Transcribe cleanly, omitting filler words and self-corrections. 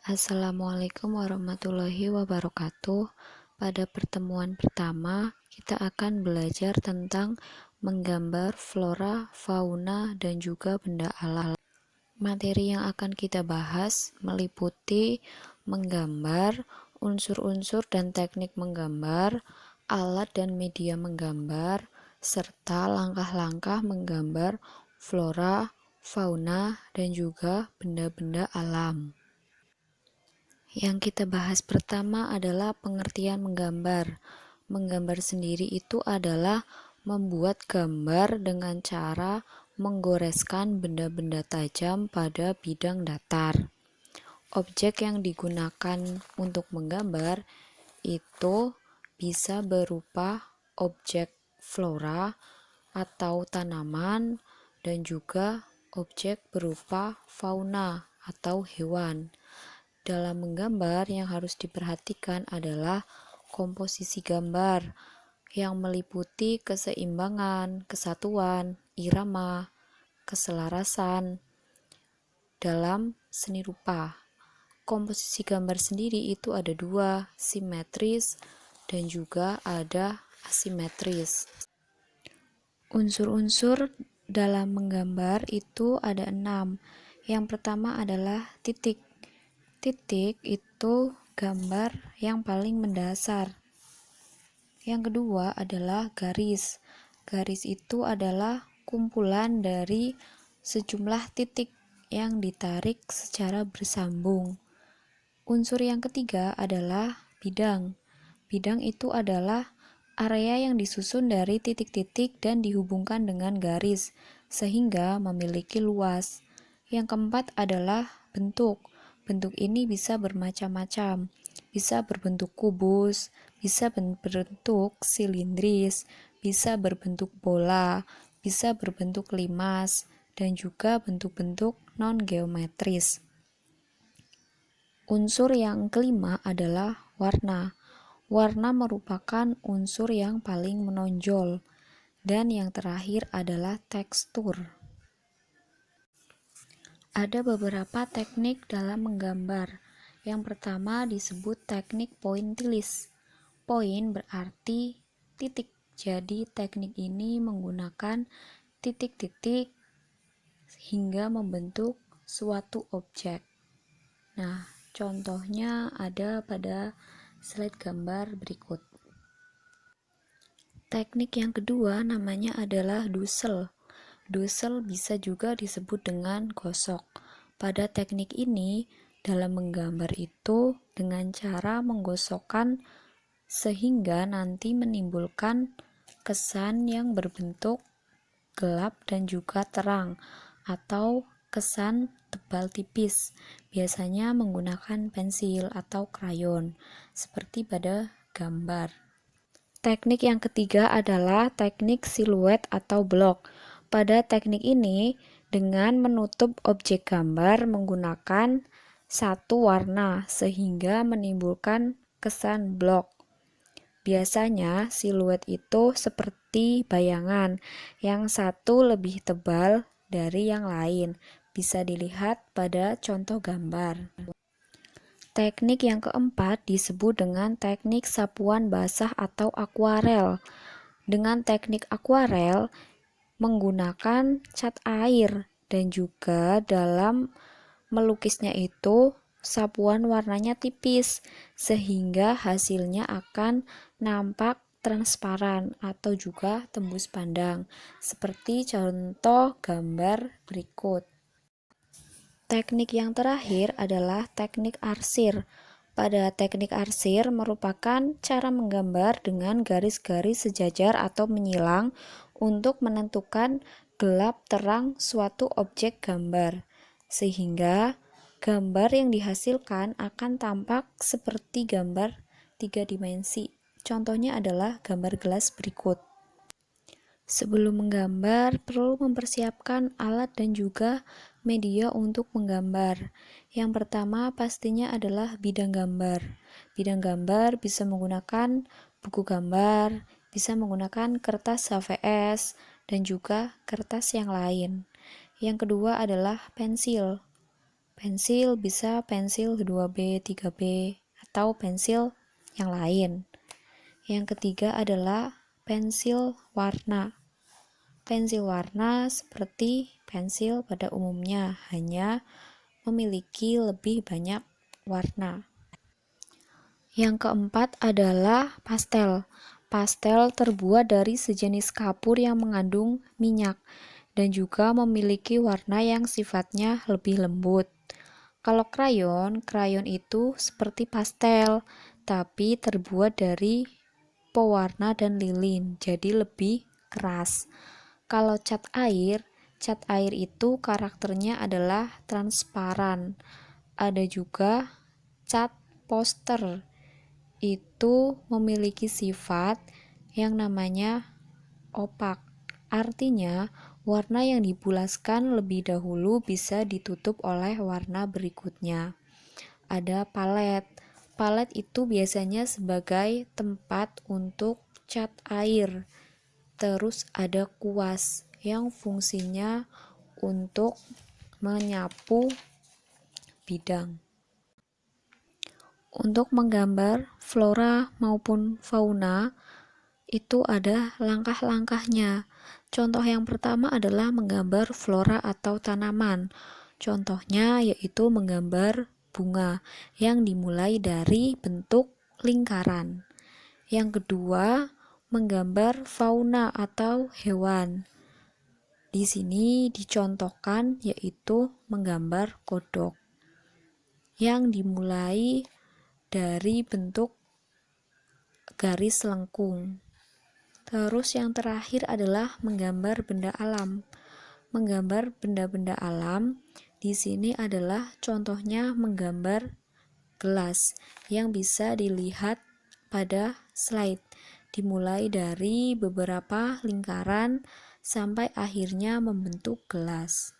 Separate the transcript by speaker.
Speaker 1: Assalamualaikum warahmatullahi wabarakatuh. Pada pertemuan pertama, kita akan belajar tentang menggambar flora, fauna, dan juga benda alam. Materi yang akan kita bahas meliputi menggambar, unsur-unsur dan teknik menggambar, alat dan media menggambar, serta langkah-langkah menggambar flora, fauna, dan juga benda-benda alam. Yang kita bahas pertama adalah pengertian menggambar. Menggambar sendiri itu adalah membuat gambar dengan cara menggoreskan benda-benda tajam pada bidang datar. Objek yang digunakan untuk menggambar itu bisa berupa objek flora atau tanaman dan juga objek berupa fauna atau hewan. Dalam menggambar yang harus diperhatikan adalah komposisi gambar yang meliputi keseimbangan, kesatuan, irama, keselarasan dalam seni rupa. Komposisi gambar sendiri itu ada dua, simetris dan juga ada asimetris. Unsur-unsur dalam menggambar itu ada 6. Yang pertama adalah titik. Titik itu gambar yang paling mendasar. Yang kedua adalah garis. Garis itu adalah kumpulan dari sejumlah titik yang ditarik secara bersambung. Unsur yang ketiga adalah bidang. Bidang itu adalah area yang disusun dari titik-titik dan dihubungkan dengan garis, sehingga memiliki luas. Yang keempat adalah bentuk. Bentuk ini bisa bermacam-macam, bisa berbentuk kubus, bisa berbentuk silindris, bisa berbentuk bola, bisa berbentuk limas, dan juga bentuk-bentuk non-geometris. Unsur yang kelima adalah warna. Warna merupakan unsur yang paling menonjol. Dan yang terakhir adalah tekstur. Ada beberapa teknik dalam menggambar. Yang pertama disebut teknik pointillis. Point berarti titik. Jadi teknik ini menggunakan titik-titik hingga membentuk suatu objek. Nah, contohnya ada pada slide gambar berikut. Teknik yang kedua namanya adalah dusel. Dusel bisa juga disebut dengan gosok. Pada teknik ini, dalam menggambar itu dengan cara menggosokkan sehingga nanti menimbulkan kesan yang berbentuk gelap dan juga terang atau kesan tebal tipis. Biasanya menggunakan pensil atau krayon seperti pada gambar. Teknik yang ketiga adalah teknik siluet atau blok. Pada teknik ini, dengan menutup objek gambar menggunakan satu warna sehingga menimbulkan kesan blok. Biasanya siluet itu seperti bayangan, yang satu lebih tebal dari yang lain. Bisa dilihat pada contoh gambar. Teknik yang keempat disebut dengan teknik sapuan basah atau akuarel. Dengan teknik akuarel menggunakan cat air dan juga dalam melukisnya itu sapuan warnanya tipis sehingga hasilnya akan nampak transparan atau juga tembus pandang seperti contoh gambar berikut. Teknik yang terakhir adalah teknik arsir. Pada teknik arsir merupakan cara menggambar dengan garis-garis sejajar atau menyilang untuk menentukan gelap terang suatu objek gambar, sehingga gambar yang dihasilkan akan tampak seperti gambar 3 dimensi. Contohnya adalah gambar gelas berikut. Sebelum menggambar, perlu mempersiapkan alat dan juga media untuk menggambar. Yang pertama pastinya adalah bidang gambar. Bidang gambar bisa menggunakan buku gambar, bisa menggunakan kertas HVS, dan juga kertas yang lain. Yang kedua adalah pensil. Pensil bisa pensil 2B, 3B, atau pensil yang lain. Yang ketiga adalah pensil warna. Pensil warna seperti pensil pada umumnya, hanya memiliki lebih banyak warna. Yang keempat adalah pastel. Pastel terbuat dari sejenis kapur yang mengandung minyak dan juga memiliki warna yang sifatnya lebih lembut. Kalau krayon itu seperti pastel, tapi terbuat dari pewarna dan lilin, jadi lebih keras. Kalau cat air itu karakternya adalah transparan. Ada juga cat poster, itu memiliki sifat yang namanya opak. Artinya, warna yang dipulaskan lebih dahulu bisa ditutup oleh warna berikutnya. Ada palet. Palet itu biasanya sebagai tempat untuk cat air. Terus ada kuas yang fungsinya untuk menyapu bidang. Untuk menggambar flora maupun fauna, itu ada langkah-langkahnya. Contoh yang pertama adalah menggambar flora atau tanaman. Contohnya yaitu menggambar bunga yang dimulai dari bentuk lingkaran. Yang kedua, menggambar fauna atau hewan. Di sini dicontohkan yaitu menggambar kodok yang dimulai dari bentuk garis lengkung. Terus yang terakhir adalah menggambar benda alam. Menggambar benda-benda alam di sini adalah contohnya menggambar gelas yang bisa dilihat pada slide, dimulai dari beberapa lingkaran sampai akhirnya membentuk gelas.